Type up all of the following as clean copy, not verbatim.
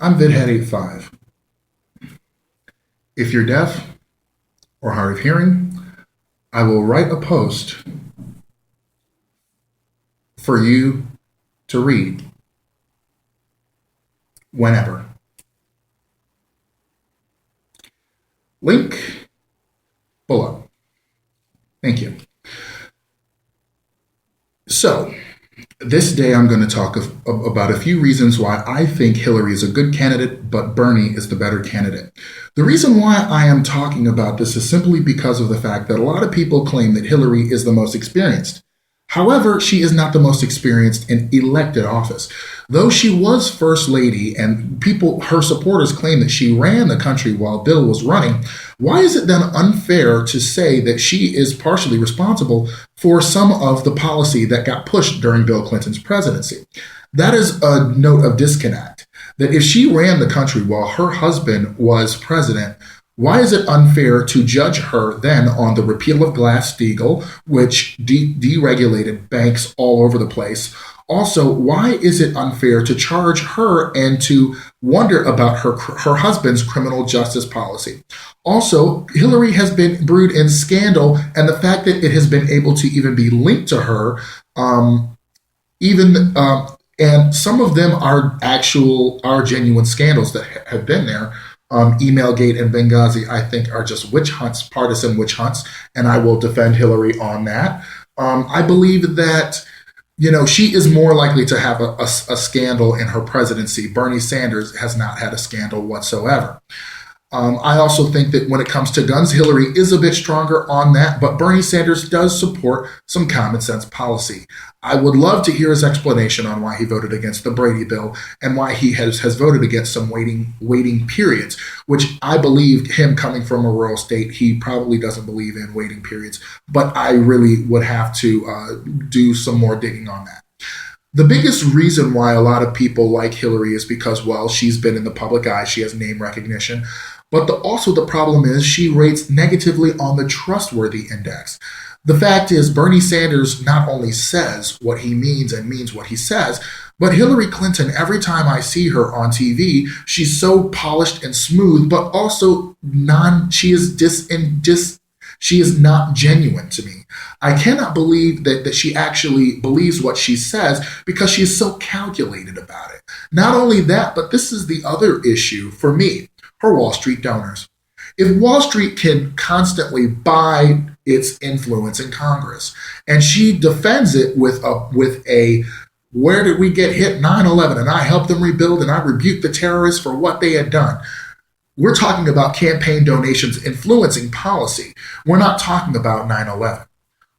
I'm VidHead85. If you're deaf or hard of hearing, I will write a post for you to read whenever. Link below. Thank you. So, this day I'm going to talk about a few reasons why I think Hillary is a good candidate, but Bernie is the better candidate. The reason why I am talking about this is simply because of the fact that a lot of people claim that Hillary is the most experienced. However, she is not the most experienced in elected office. Though she was first lady and her supporters claim that she ran the country while Bill was running, why is it then unfair to say that she is partially responsible for some of the policy that got pushed during Bill Clinton's presidency? That is a note of disconnect. That if she ran the country while her husband was president, why is it unfair to judge her then on the repeal of Glass-Steagall, which deregulated banks all over the place? Also, why is it unfair to charge her and to wonder about her husband's criminal justice policy? Also, Hillary has been brewed in scandal, and the fact that it has been able to even be linked to her, and some of them are genuine scandals that have been there. Emailgate and Benghazi, I think, are just witch hunts, partisan witch hunts, and I will defend Hillary on that. I believe that, she is more likely to have a scandal in her presidency. Bernie Sanders has not had a scandal whatsoever. I also think that when it comes to guns, Hillary is a bit stronger on that, but Bernie Sanders does support some common sense policy. I would love to hear his explanation on why he voted against the Brady bill and why he has voted against some waiting periods, which I believe, him coming from a rural state, he probably doesn't believe in waiting periods, but I really would have to do some more digging on that. The biggest reason why a lot of people like Hillary is because, well, she's been in the public eye, she has name recognition, but also the problem is she rates negatively on the trustworthy index. The fact is, Bernie Sanders not only says what he means and means what he says, but Hillary Clinton, every time I see her on TV, she's so polished and smooth, but also she is not genuine to me. I cannot believe that she actually believes what she says because she is so calculated about it. Not only that, but this is the other issue for me, her Wall Street donors. If Wall Street can constantly buy its influence in Congress, and she defends it with a where did we get hit? 9/11, and I helped them rebuild, and I rebuked the terrorists for what they had done. We're talking about campaign donations influencing policy. We're not talking about 9/11.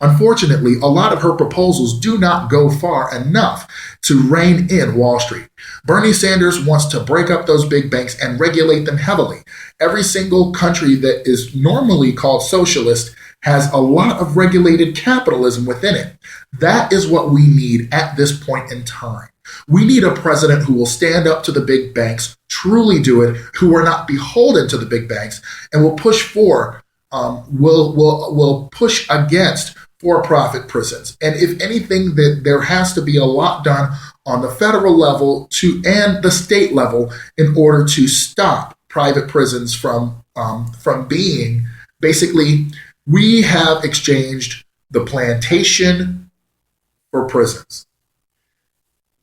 Unfortunately, a lot of her proposals do not go far enough to rein in Wall Street. Bernie Sanders wants to break up those big banks and regulate them heavily. Every single country that is normally called socialist has a lot of regulated capitalism within it. That is what we need at this point in time. We need a president who will stand up to the big banks, truly do it, who are not beholden to the big banks, and will push will push against for-profit prisons. And if anything, that there has to be a lot done on the federal level and the state level in order to stop private prisons from being basically. We have exchanged the plantation for prisons.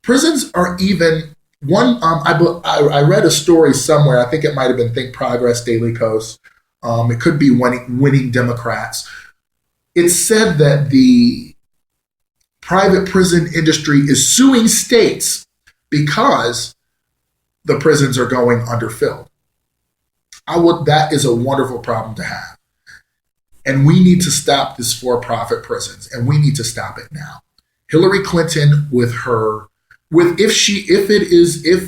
Prisons are even one. I read a story somewhere. I think it might have been Think Progress, Daily Kos. It could be Winning Democrats. It said that the private prison industry is suing states because the prisons are going underfilled. That is a wonderful problem to have. And we need to stop this for-profit prisons, and we need to stop it now. Hillary Clinton, if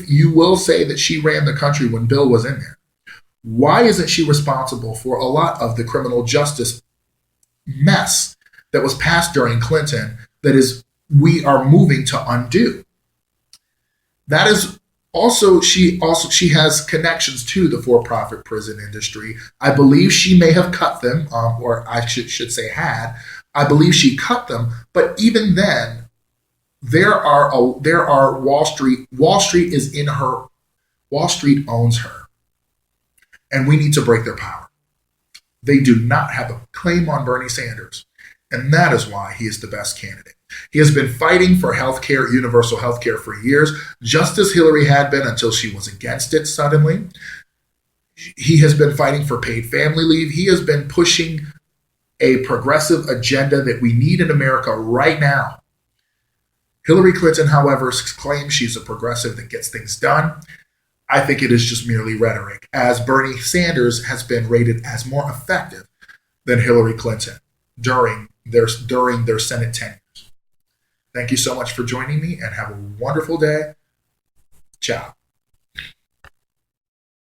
you will say that she ran the country when Bill was in there, why isn't she responsible for a lot of the criminal justice mess that was passed during Clinton we are moving to undo? That is she has connections to the for-profit prison industry. I believe she may have cut them, or I should say had. I believe she cut them, but even then, there are Wall Street. Wall Street is in her Wall Street owns her, and we need to break their power. They do not have a claim on Bernie Sanders, and that is why he is the best candidate. He has been fighting for healthcare, universal healthcare, for years, just as Hillary had been until she was against it suddenly. He has been fighting for paid family leave. He has been pushing a progressive agenda that we need in America right now. Hillary Clinton, however, claims she's a progressive that gets things done. I think it is just merely rhetoric, as Bernie Sanders has been rated as more effective than Hillary Clinton during their Senate tenures. Thank you so much for joining me, and have a wonderful day. Ciao.